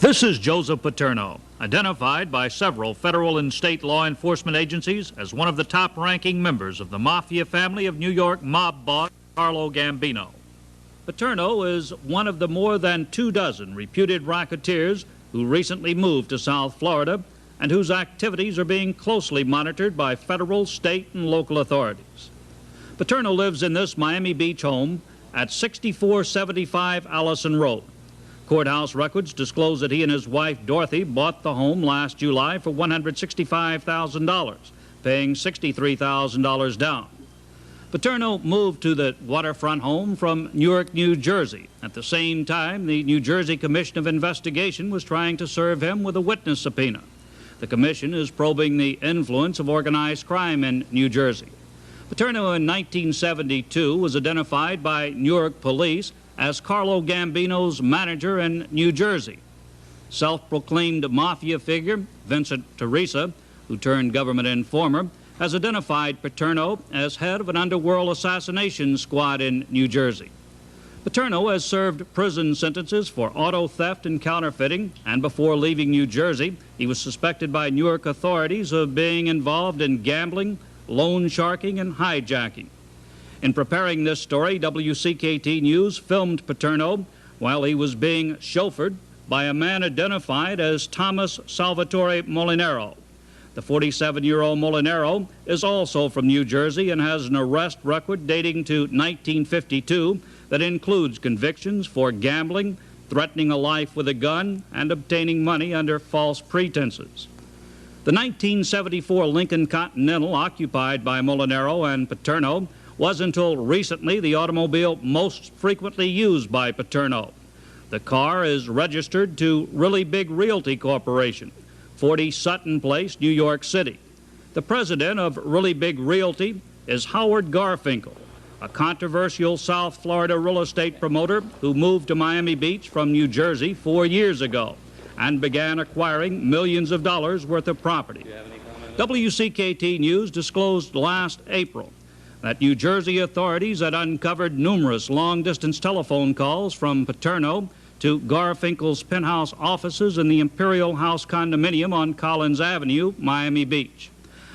This is Joseph Paterno, identified by several federal and state law enforcement agencies as one of the top-ranking members of the Mafia family of New York mob boss Carlo Gambino. Paterno is one of the more than 24 reputed racketeers who recently moved to South Florida and whose activities are being closely monitored by federal, state, and local authorities. Paterno lives in this Miami Beach home at 6475 Allison Road. Courthouse records disclose that he and his wife Dorothy bought the home last July for $165,000, paying $63,000 down. Paterno moved to the waterfront home from Newark, New Jersey. At the same time, the New Jersey Commission of Investigation was trying to serve him with a witness subpoena. The commission is probing the influence of organized crime in New Jersey. Paterno in 1972 was identified by Newark police as Carlo Gambino's manager in New Jersey. Self-proclaimed mafia figure Vincent Teresa, who turned government informer, has identified Paterno as head of an underworld assassination squad in New Jersey. Paterno has served prison sentences for auto theft and counterfeiting, and before leaving New Jersey, he was suspected by Newark authorities of being involved in gambling, loan sharking, and hijacking. In preparing this story, WCKT News filmed Paterno while he was being chauffeured by a man identified as Thomas Salvatore Molinaro. The 47-year-old Molinaro is also from New Jersey and has an arrest record dating to 1952 that includes convictions for gambling, threatening a life with a gun, and obtaining money under false pretenses. The 1974 Lincoln Continental, occupied by Molinaro and Paterno, was until recently the automobile most frequently used by Paterno. The car is registered to Really Big Realty Corporation, 40 Sutton Place, New York City. The president of Really Big Realty is Howard Garfinkel, a controversial South Florida real estate promoter who moved to Miami Beach from New Jersey 4 years ago and began acquiring millions of dollars worth of property. WCKT News disclosed last April that New Jersey authorities had uncovered numerous long-distance telephone calls from Paterno to Garfinkel's penthouse offices in the Imperial House condominium on Collins Avenue, Miami Beach.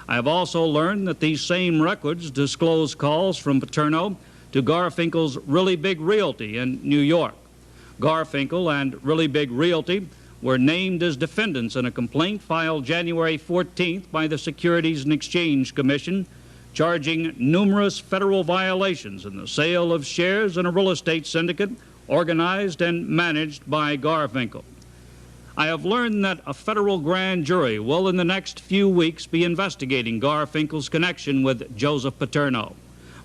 I have also learned that these same records disclose calls from Paterno to Garfinkel's Really Big Realty in New York. Garfinkel and Really Big Realty were named as defendants in a complaint filed January 14th by the Securities and Exchange Commission, charging numerous federal violations in the sale of shares in a real estate syndicate organized and managed by Garfinkel. I have learned that a federal grand jury will in the next few weeks be investigating Garfinkel's connection with Joseph Paterno.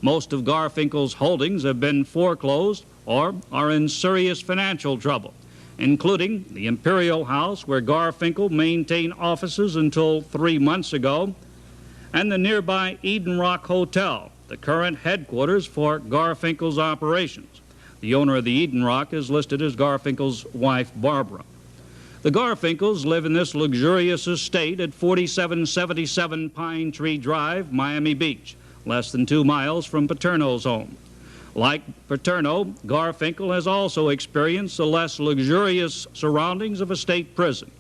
Most of Garfinkel's holdings have been foreclosed or are in serious financial trouble, including the Imperial House, where Garfinkel maintained offices until 3 months ago, and the nearby Eden Rock Hotel, the current headquarters for Garfinkel's operations. The owner of the Eden Rock is listed as Garfinkel's wife, Barbara. The Garfinkels live in this luxurious estate at 4777 Pine Tree Drive, Miami Beach, less than 2 miles from Paterno's home. Like Paterno, Garfinkel has also experienced the less luxurious surroundings of a state prison.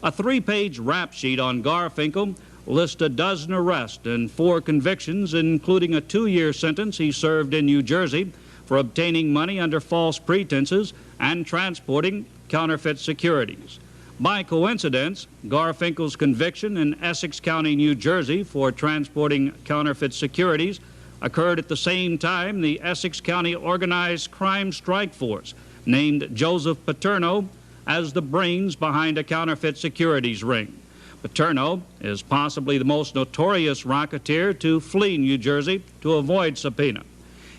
A 3-page rap sheet on Garfinkel lists a dozen arrests and 4 convictions, including a 2-year sentence he served in New Jersey for obtaining money under false pretenses and transporting counterfeit securities. By coincidence, Garfinkel's conviction in Essex County, New Jersey for transporting counterfeit securities occurred at the same time the Essex County Organized Crime Strike Force named Joseph Paterno as the brains behind a counterfeit securities ring. Paterno is possibly the most notorious racketeer to flee New Jersey to avoid subpoena.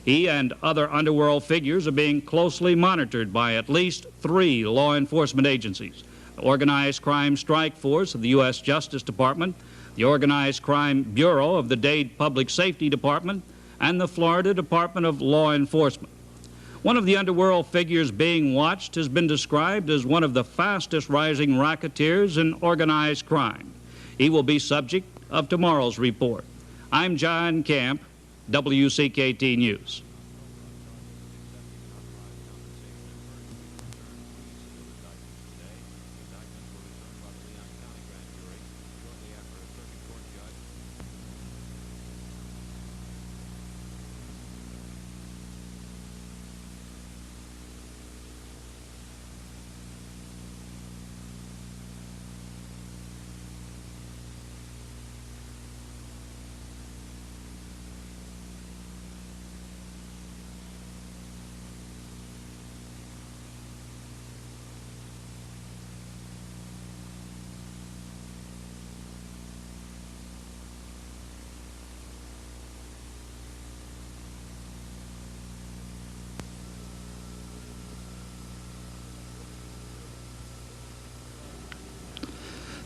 He and other underworld figures are being closely monitored by at least 3 law enforcement agencies: the Organized Crime Strike Force of the U.S. Justice Department, the Organized Crime Bureau of the Dade Public Safety Department, and the Florida Department of Law Enforcement. One of the underworld figures being watched has been described as one of the fastest rising racketeers in organized crime. He will be subject of tomorrow's report. I'm John Camp, WCKT News.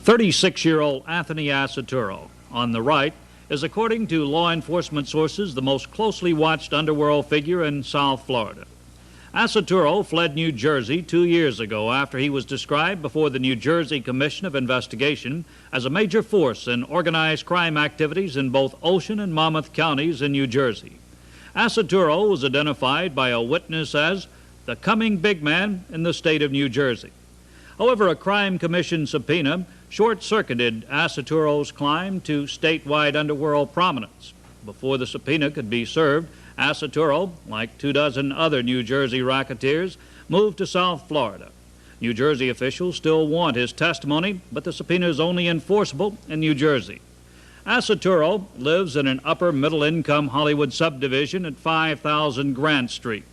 36-year-old Anthony Accetturo, on the right, is, according to law enforcement sources, the most closely watched underworld figure in South Florida. Accetturo fled New Jersey 2 years ago after he was described before the New Jersey Commission of Investigation as a major force in organized crime activities in both Ocean and Monmouth counties in New Jersey. Accetturo was identified by a witness as the coming big man in the state of New Jersey. However, a crime commission subpoena short-circuited Accetturo's climb to statewide underworld prominence. Before the subpoena could be served, Accetturo, like 24 other New Jersey racketeers, moved to South Florida. New Jersey officials still want his testimony, but the subpoena is only enforceable in New Jersey. Accetturo lives in an upper middle-income Hollywood subdivision at 5000 Grant Street.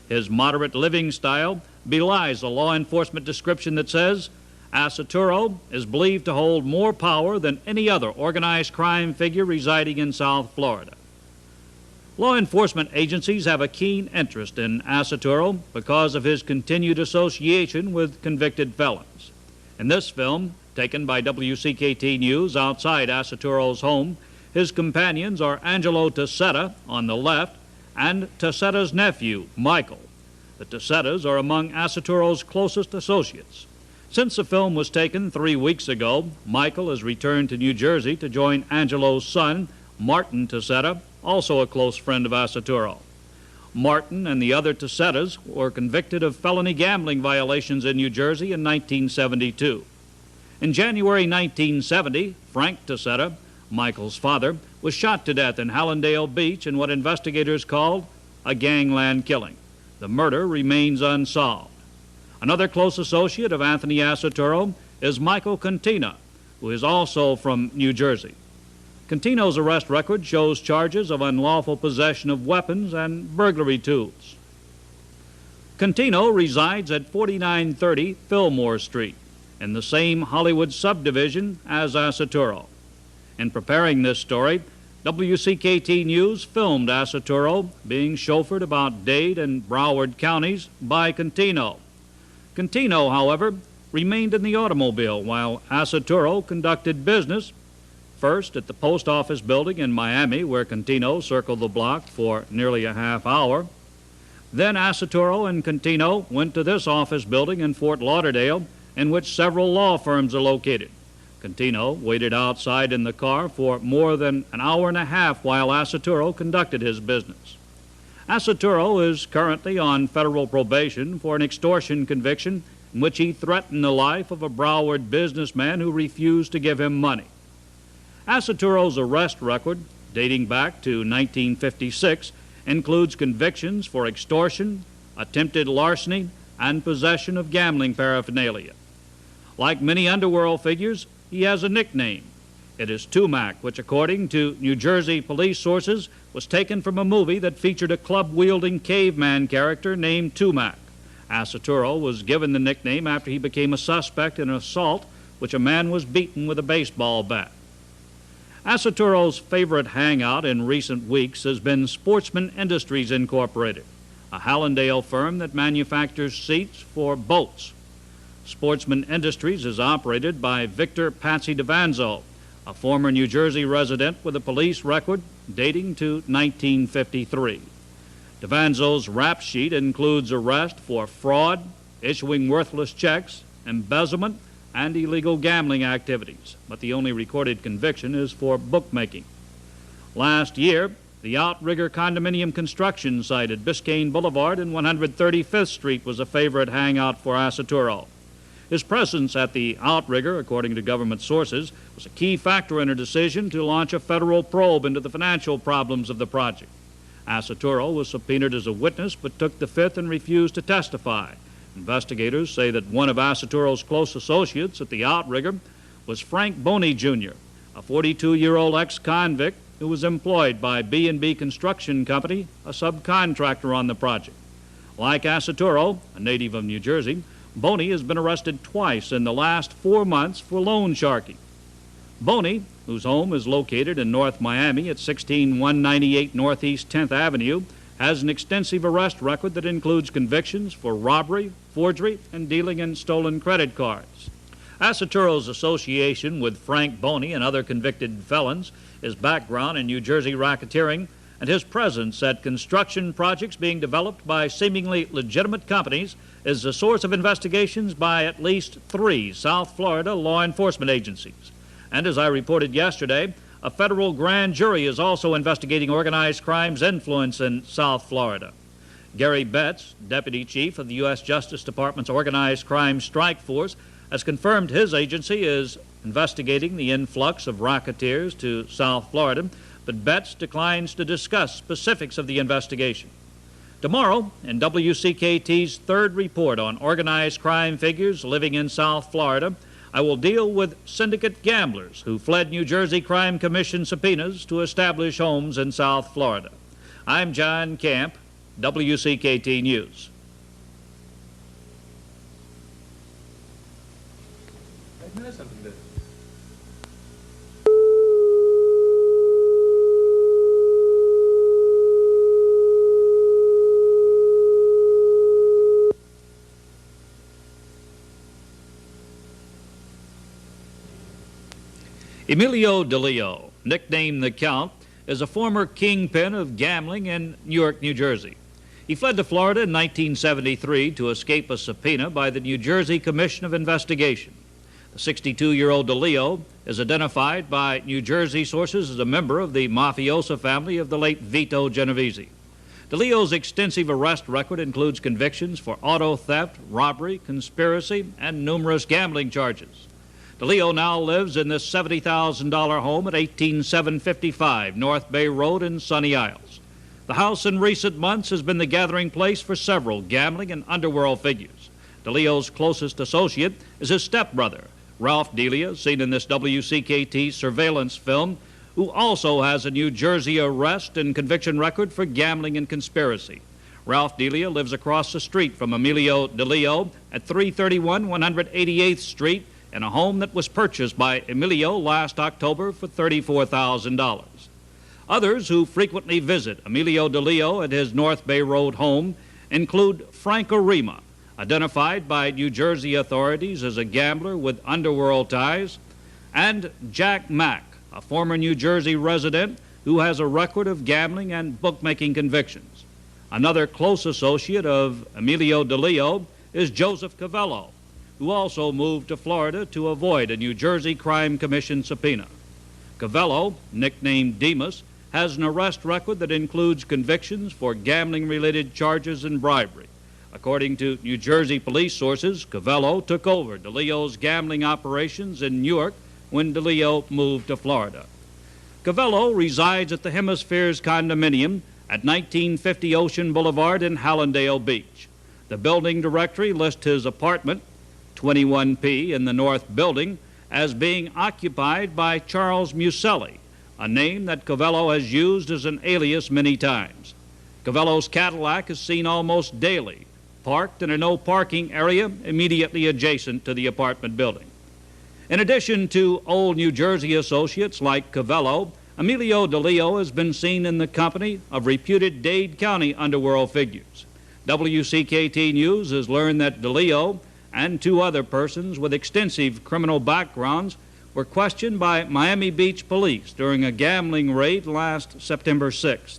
His moderate living style belies a law enforcement description that says Accetturo is believed to hold more power than any other organized crime figure residing in South Florida. Law enforcement agencies have a keen interest in Accetturo because of his continued association with convicted felons. In this film, taken by WCKT News outside Accetturo's home, his companions are Angelo Tassetta on the left and Tassetta's nephew, Michael. The Tassettas are among Accetturo's closest associates. Since the film was taken 3 weeks ago, Michael has returned to New Jersey to join Angelo's son, Martin Tassetta, also a close friend of Accetturo. Martin and the other Tassettas were convicted of felony gambling violations in New Jersey in 1972. In January 1970, Frank Tassetta, Michael's father, was shot to death in Hallandale Beach in what investigators called a gangland killing. The murder remains unsolved. Another close associate of Anthony Accetturo is Michael Cantina, who is also from New Jersey. Cantino's arrest record shows charges of unlawful possession of weapons and burglary tools. Cantino resides at 4930 Fillmore Street, in the same Hollywood subdivision as Accetturo. In preparing this story, WCKT News filmed Accetturo being chauffeured about Dade and Broward counties by Cantino. Cantino, however, remained in the automobile while Accetturo conducted business, first at the post office building in Miami, where Cantino circled the block for nearly a half hour. Then Accetturo and Cantino went to this office building in Fort Lauderdale, in which several law firms are located. Cantino waited outside in the car for more than an hour and a half while Accetturo conducted his business. Accetturo is currently on federal probation for an extortion conviction in which he threatened the life of a Broward businessman who refused to give him money. Accetturo's arrest record, dating back to 1956, includes convictions for extortion, attempted larceny, and possession of gambling paraphernalia. Like many underworld figures, he has a nickname. It is Tumac, which, according to New Jersey police sources, was taken from a movie that featured a club-wielding caveman character named Tumac. Accetturo was given the nickname after he became a suspect in an assault which a man was beaten with a baseball bat. Accetturo's favorite hangout in recent weeks has been Sportsman Industries Incorporated, a Hallandale firm that manufactures seats for boats. Sportsman Industries is operated by Victor Patsy DeVanzo, a former New Jersey resident with a police record dating to 1953. DeVanzo's rap sheet includes arrest for fraud, issuing worthless checks, embezzlement, and illegal gambling activities, but the only recorded conviction is for bookmaking. Last year, the Outrigger condominium construction site at Biscayne Boulevard and 135th Street was a favorite hangout for Accetturo. His presence at the Outrigger, according to government sources, was a key factor in her decision to launch a federal probe into the financial problems of the project. Accetturo was subpoenaed as a witness but took the fifth and refused to testify. Investigators say that one of Accetturo's close associates at the Outrigger was Frank Boney, Jr., a 42-year-old ex-convict who was employed by B&B Construction Company, a subcontractor on the project. Like Accetturo, a native of New Jersey, Boney has been arrested twice in the last 4 months for loan sharking. Boney, whose home is located in North Miami at 16198 Northeast 10th Avenue, has an extensive arrest record that includes convictions for robbery, forgery, and dealing in stolen credit cards. Accetturo's association with Frank Boney and other convicted felons, his background in New Jersey racketeering, and his presence at construction projects being developed by seemingly legitimate companies is the source of investigations by at least 3 South Florida law enforcement agencies. And as I reported yesterday, a federal grand jury is also investigating organized crime's influence in South Florida. Gary Betts, Deputy Chief of the U.S. Justice Department's Organized Crime Strike Force, has confirmed his agency is investigating the influx of racketeers to South Florida, but Betts declines to discuss specifics of the investigation. Tomorrow, in WCKT's third report on organized crime figures living in South Florida, I will deal with syndicate gamblers who fled New Jersey Crime Commission subpoenas to establish homes in South Florida. I'm John Camp, WCKT News. Emilio DeLeo, nicknamed the Count, is a former kingpin of gambling in Newark, New Jersey. He fled to Florida in 1973 to escape a subpoena by the New Jersey Commission of Investigation. The 62-year-old DeLeo is identified by New Jersey sources as a member of the mafioso family of the late Vito Genovese. DeLeo's extensive arrest record includes convictions for auto theft, robbery, conspiracy, and numerous gambling charges. DeLeo now lives in this $70,000 home at 18755 North Bay Road in Sunny Isles. The house in recent months has been the gathering place for several gambling and underworld figures. DeLeo's closest associate is his stepbrother, Ralph DeLeo, seen in this WCKT surveillance film, who also has a New Jersey arrest and conviction record for gambling and conspiracy. Ralph DeLeo lives across the street from Emilio DeLeo at 331 188th Street in a home that was purchased by Emilio last October for $34,000. Others who frequently visit Emilio DeLeo at his North Bay Road home include Frank Orima, identified by New Jersey authorities as a gambler with underworld ties, and Jack Mack, a former New Jersey resident who has a record of gambling and bookmaking convictions. Another close associate of Emilio DeLeo is Joseph Cavello, who also moved to Florida to avoid a New Jersey Crime Commission subpoena. Cavello, nicknamed Demas, has an arrest record that includes convictions for gambling-related charges and bribery. According to New Jersey police sources, Cavello took over DeLeo's gambling operations in Newark when DeLeo moved to Florida. Cavello resides at the Hemispheres condominium at 1950 Ocean Boulevard in Hallandale Beach. The building directory lists his apartment, 21P in the North Building, as being occupied by Charles Muselli, a name that Cavello has used as an alias many times. Cavello's Cadillac is seen almost daily, parked in a no-parking area immediately adjacent to the apartment building. In addition to old New Jersey associates like Cavello, Emilio DeLeo has been seen in the company of reputed Dade County underworld figures. WCKT News has learned that DeLeo and 2 other persons with extensive criminal backgrounds were questioned by Miami Beach police during a gambling raid last September 6th.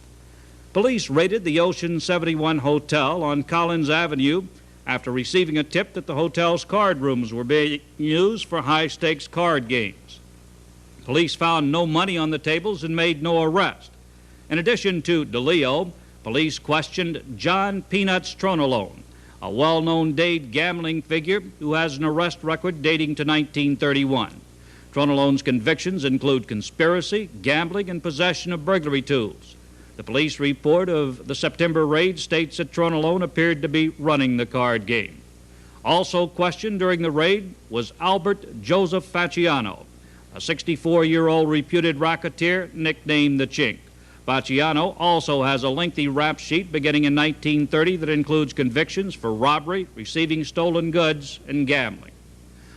Police raided the Ocean 71 Hotel on Collins Avenue after receiving a tip that the hotel's card rooms were being used for high-stakes card games. Police found no money on the tables and made no arrest. In addition to DeLeo, police questioned John Peanuts Tronolone, a well-known Dade gambling figure who has an arrest record dating to 1931. Tronolone's convictions include conspiracy, gambling, and possession of burglary tools. The police report of the September raid states that Tronolone appeared to be running the card game. Also questioned during the raid was Albert Joseph Facciano, a 64-year-old reputed racketeer nicknamed the Chink. Facciano also has a lengthy rap sheet beginning in 1930 that includes convictions for robbery, receiving stolen goods, and gambling.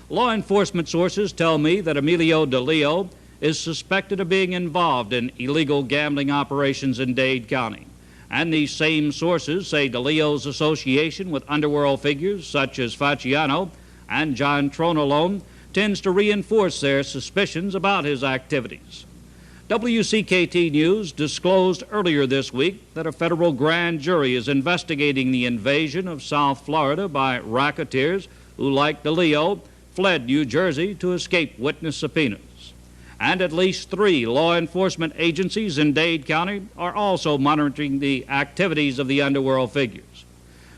Law enforcement sources tell me that Emilio DeLeo is suspected of being involved in illegal gambling operations in Dade County. And these same sources say DeLeo's association with underworld figures such as Facciano and John Tronolone tends to reinforce their suspicions about his activities. WCKT News disclosed earlier this week that a federal grand jury is investigating the invasion of South Florida by racketeers who, like DeLeo, fled New Jersey to escape witness subpoenas. And at least 3 law enforcement agencies in Dade County are also monitoring the activities of the underworld figures.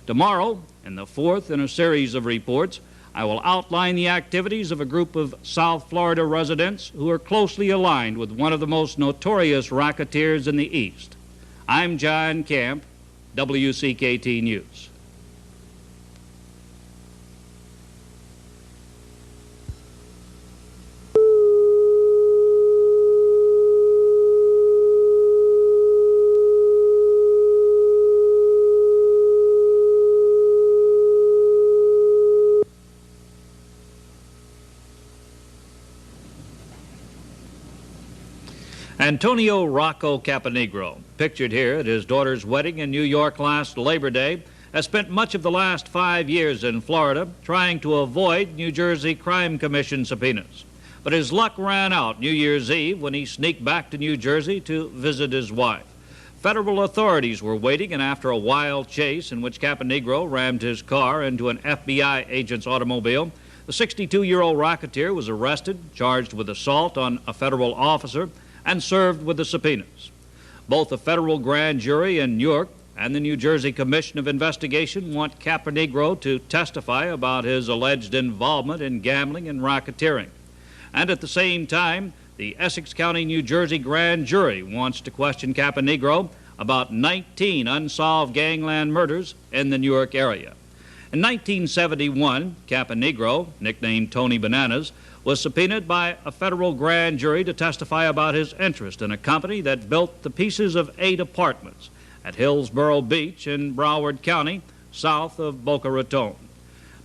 Tomorrow, in the 4th in a series of reports, I will outline the activities of a group of South Florida residents who are closely aligned with one of the most notorious racketeers in the East. I'm John Camp, WCKT News. Antonio Rocco Caponegro, pictured here at his daughter's wedding in New York last Labor Day, has spent much of the last 5 years in Florida trying to avoid New Jersey Crime Commission subpoenas. But his luck ran out New Year's Eve when he sneaked back to New Jersey to visit his wife. Federal authorities were waiting, and after a wild chase in which Caponegro rammed his car into an FBI agent's automobile, the 62-year-old racketeer was arrested, charged with assault on a federal officer, and served with the subpoenas. Both the federal grand jury in Newark and the New Jersey Commission of Investigation want Caponegro to testify about his alleged involvement in gambling and racketeering. And at the same time, the Essex County, New Jersey grand jury wants to question Caponegro about 19 unsolved gangland murders in the Newark area. In 1971, Caponegro, nicknamed Tony Bananas, was subpoenaed by a federal grand jury to testify about his interest in a company that built the pieces of 8 apartments at Hillsborough Beach in Broward County, south of Boca Raton.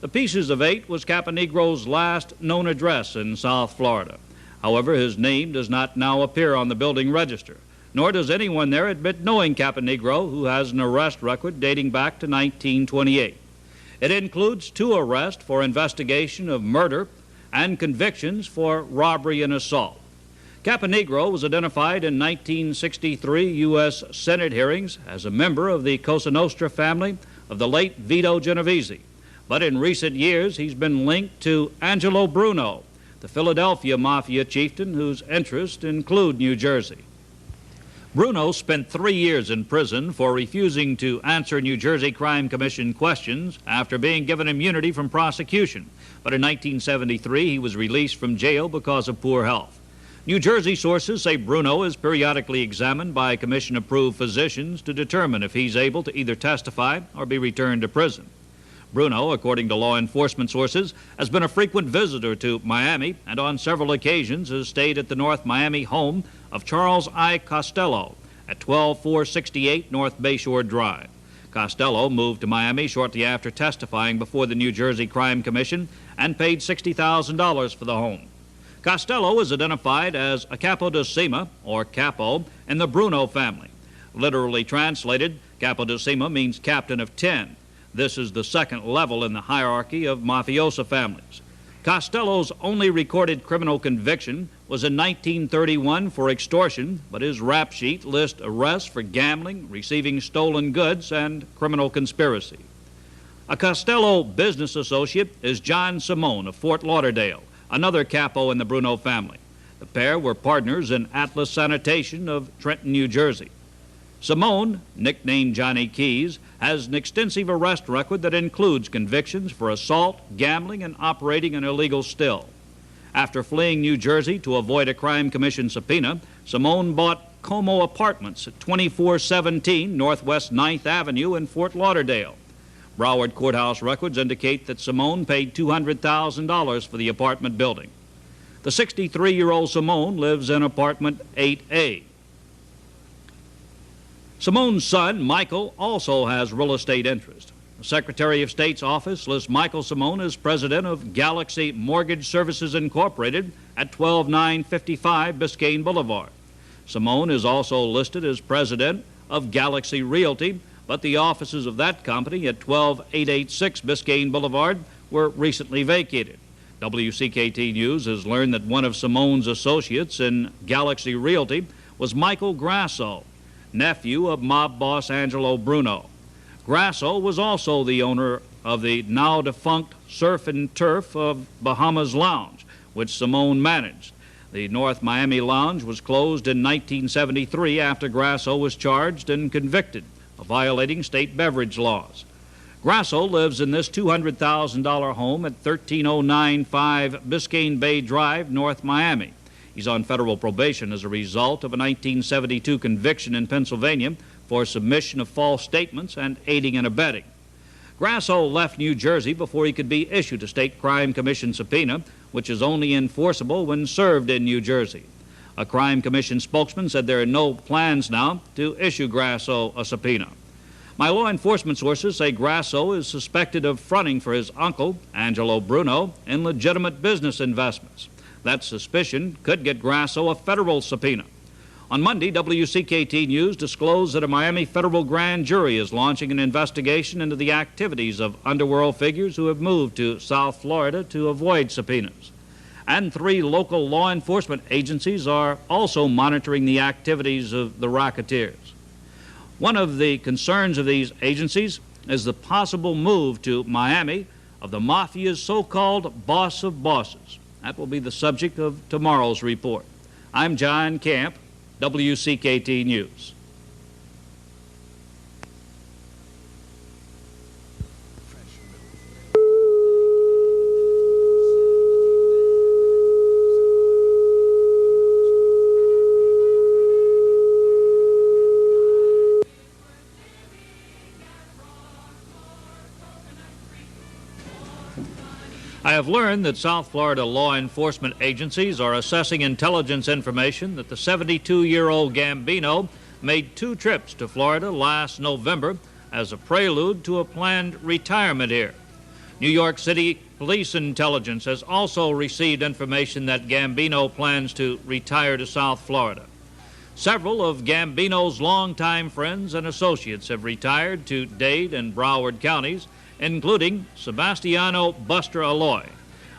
The pieces of 8 was Caponegro's last known address in South Florida. However, his name does not now appear on the building register, nor does anyone there admit knowing Caponegro, who has an arrest record dating back to 1928. It includes 2 arrests for investigation of murder and convictions for robbery and assault. Caponegro was identified in 1963 U.S. Senate hearings as a member of the Cosa Nostra family of the late Vito Genovese, but in recent years he's been linked to Angelo Bruno, the Philadelphia Mafia chieftain whose interests include New Jersey. Bruno spent 3 years in prison for refusing to answer New Jersey Crime Commission questions after being given immunity from prosecution. But in 1973, he was released from jail because of poor health. New Jersey sources say Bruno is periodically examined by commission-approved physicians to determine if he's able to either testify or be returned to prison. Bruno, according to law enforcement sources, has been a frequent visitor to Miami and on several occasions has stayed at the North Miami home of Charles I. Costello at 12468 North Bayshore Drive. Costello moved to Miami shortly after testifying before the New Jersey Crime Commission and paid $60,000 for the home. Costello is identified as a capo de cima, or capo, in the Bruno family. Literally translated, capo de cima means captain of 10. This is the second level in the hierarchy of mafiosa families. Costello's only recorded criminal conviction was in 1931 for extortion, but his rap sheet lists arrests for gambling, receiving stolen goods, and criminal conspiracy. A Costello business associate is John Simone of Fort Lauderdale, another capo in the Bruno family. The pair were partners in Atlas Sanitation of Trenton, New Jersey. Simone, nicknamed Johnny Keys, has an extensive arrest record that includes convictions for assault, gambling, and operating an illegal still. After fleeing New Jersey to avoid a crime commission subpoena, Simone bought Como Apartments at 2417 Northwest 9th Avenue in Fort Lauderdale. Broward courthouse records indicate that Simone paid $200,000 for the apartment building. The 63-year-old Simone lives in apartment 8A. Simone's son, Michael, also has real estate interest. The Secretary of State's office lists Michael Simone as president of Galaxy Mortgage Services Incorporated at 12955 Biscayne Boulevard. Simone is also listed as president of Galaxy Realty, but the offices of that company at 12886 Biscayne Boulevard were recently vacated. WCKT News has learned that one of Simone's associates in Galaxy Realty was Michael Grasso, nephew of mob boss Angelo Bruno. Grasso was also the owner of the now-defunct Surf and Turf of Bahamas Lounge, which Simone managed. The North Miami Lounge was closed in 1973 after Grasso was charged and convicted of violating state beverage laws. Grasso lives in this $200,000 home at 13095 Biscayne Bay Drive, North Miami. He's on federal probation as a result of a 1972 conviction in Pennsylvania for submission of false statements and aiding and abetting. Grasso left New Jersey before he could be issued a state crime commission subpoena, which is only enforceable when served in New Jersey. A crime commission spokesman said there are no plans now to issue Grasso a subpoena. My law enforcement sources say Grasso is suspected of fronting for his uncle, Angelo Bruno, in legitimate business investments. That suspicion could get Grasso a federal subpoena. On Monday, WCKT News disclosed that a Miami federal grand jury is launching an investigation into the activities of underworld figures who have moved to South Florida to avoid subpoenas. And 3 local law enforcement agencies are also monitoring the activities of the racketeers. One of the concerns of these agencies is the possible move to Miami of the Mafia's so-called boss of bosses. That will be the subject of tomorrow's report. I'm John Camp, WCKT News. I have learned that South Florida law enforcement agencies are assessing intelligence information that the 72-year-old Gambino made 2 trips to Florida last November as a prelude to a planned retirement here. New York City Police Intelligence has also received information that Gambino plans to retire to South Florida. Several of Gambino's longtime friends and associates have retired to Dade and Broward counties, including Sebastiano Buster Aloy,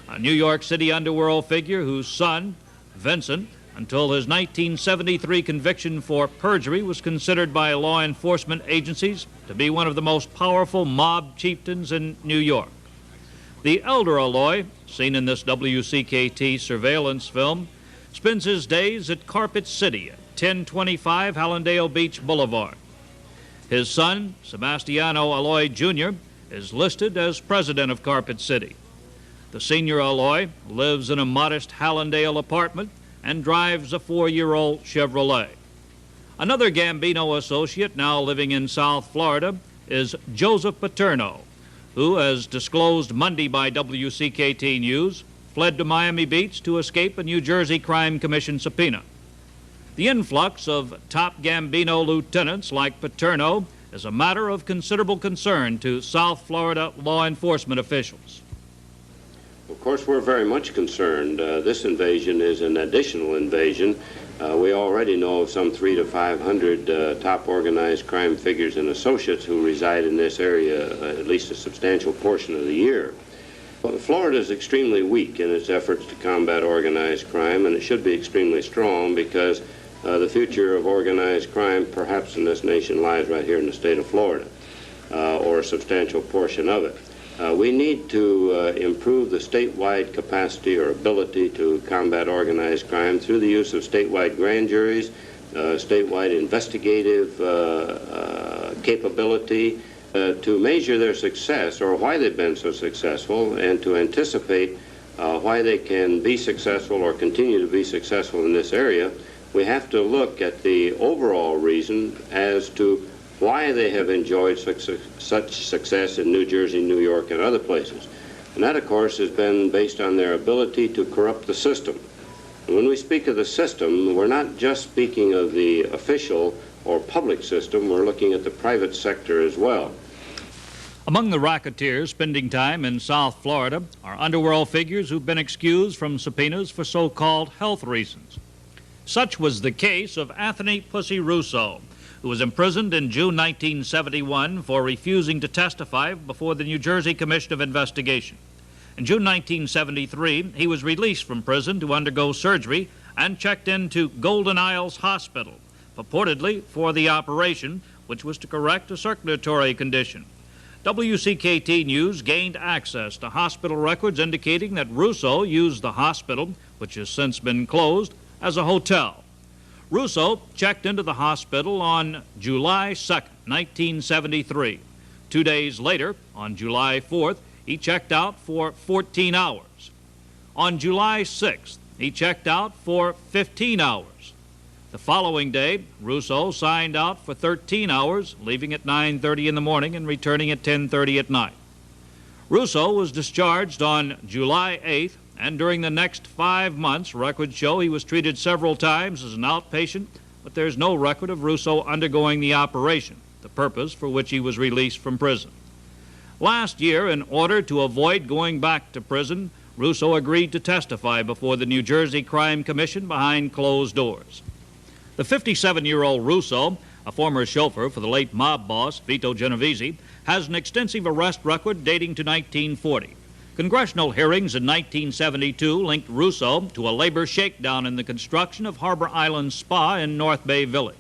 a New York City underworld figure whose son, Vincent, until his 1973 conviction for perjury, was considered by law enforcement agencies to be one of the most powerful mob chieftains in New York. The elder Aloy, seen in this WCKT surveillance film, spends his days at Carpet City at 1025 Hallandale Beach Boulevard. His son, Sebastiano Aloy Jr., is listed as president of Carpet City. The senior Aloy lives in a modest Hallandale apartment and drives a 4-year-old Chevrolet. Another Gambino associate now living in South Florida is Joseph Paterno, who, as disclosed Monday by WCKT News, fled to Miami Beach to escape a New Jersey Crime Commission subpoena. The influx of top Gambino lieutenants like Paterno is a matter of considerable concern to South Florida law enforcement officials. Of course, we're very much concerned. This invasion is an additional invasion. We already know of some 300 to 500 top organized crime figures and associates who reside in this area at least a substantial portion of the year. Well, Florida is extremely weak in its efforts to combat organized crime, and it should be extremely strong because the future of organized crime, perhaps in this nation, lies right here in the state of Florida, or a substantial portion of it. We need to improve the statewide capacity or ability to combat organized crime through the use of statewide grand juries, statewide investigative capability, to measure their success or why they've been so successful, and to anticipate why they can be successful or continue to be successful in this area. We have to look at the overall reason as to why they have enjoyed such success in New Jersey, New York, and other places. And that, of course, has been based on their ability to corrupt the system. And when we speak of the system, we're not just speaking of the official or public system, we're looking at the private sector as well. Among the racketeers spending time in South Florida are underworld figures who've been excused from subpoenas for so-called health reasons. Such was the case of Anthony Pussy Russo, who was imprisoned in June 1971 for refusing to testify before the New Jersey Commission of Investigation. In June 1973, he was released from prison to undergo surgery and checked into Golden Isles Hospital, purportedly for the operation, which was to correct a circulatory condition. WCKT News gained access to hospital records indicating that Russo used the hospital, which has since been closed, as a hotel. Russo checked into the hospital on July 2nd, 1973. 2 days later, on July 4th, he checked out for 14 hours. On July 6th, he checked out for 15 hours. The following day, Russo signed out for 13 hours, leaving at 9:30 in the morning and returning at 10:30 at night. Russo was discharged on July 8th, and during the next 5 months, records show he was treated several times as an outpatient, but there's no record of Russo undergoing the operation, the purpose for which he was released from prison. Last year, in order to avoid going back to prison, Russo agreed to testify before the New Jersey Crime Commission behind closed doors. The 57-year-old Russo, a former chauffeur for the late mob boss Vito Genovese, has an extensive arrest record dating to 1940. Congressional hearings in 1972 linked Russo to a labor shakedown in the construction of Harbor Island Spa in North Bay Village.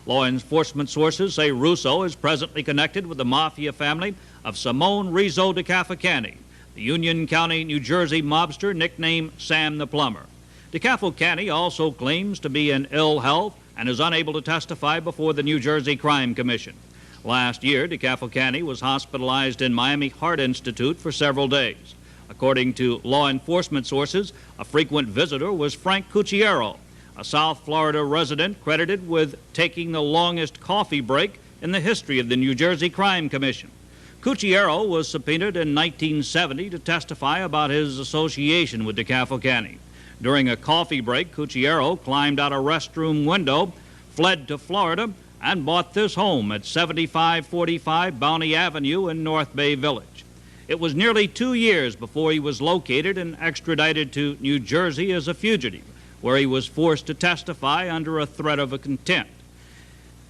Law enforcement sources say Russo is presently connected with the Mafia family of Simone Rizzo DeCavalcanti, the Union County, New Jersey mobster nicknamed Sam the Plumber. DeCavalcanti also claims to be in ill health and is unable to testify before the New Jersey Crime Commission. Last year, DeCavalcanti was hospitalized in Miami Heart Institute for several days. According to law enforcement sources, a frequent visitor was Frank Cucchiaro, a South Florida resident credited with taking the longest coffee break in the history of the New Jersey Crime Commission. Cucchiaro was subpoenaed in 1970 to testify about his association with DeCavalcanti. During a coffee break, Cucchiaro climbed out a restroom window, fled to Florida, and bought this home at 7545 Bounty Avenue in North Bay Village. It was nearly 2 years before he was located and extradited to New Jersey as a fugitive, where he was forced to testify under a threat of a contempt.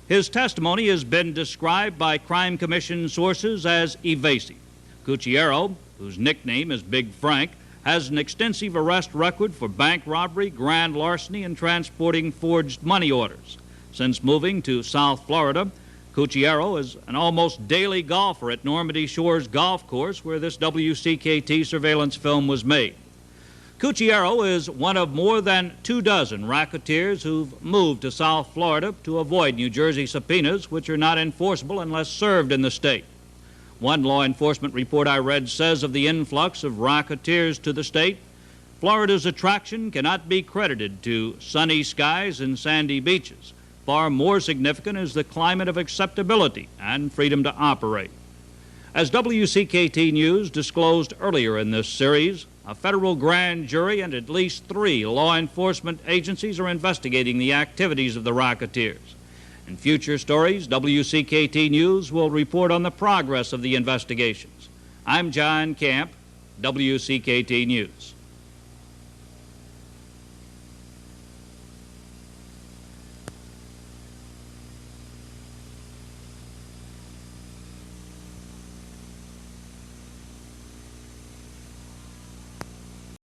His testimony has been described by Crime Commission sources as evasive. Cucchiaro, whose nickname is Big Frank, has an extensive arrest record for bank robbery, grand larceny, and transporting forged money orders. Since moving to South Florida, Cucchiaro is an almost daily golfer at Normandy Shores Golf Course, where this WCKT surveillance film was made. Cucchiaro is one of more than 24 racketeers who've moved to South Florida to avoid New Jersey subpoenas, which are not enforceable unless served in the state. One law enforcement report I read says of the influx of racketeers to the state, Florida's attraction cannot be credited to sunny skies and sandy beaches. Far more significant is the climate of acceptability and freedom to operate. As WCKT News disclosed earlier in this series, a federal grand jury and at least 3 law enforcement agencies are investigating the activities of the racketeers. In future stories, WCKT News will report on the progress of the investigations. I'm John Camp, WCKT News.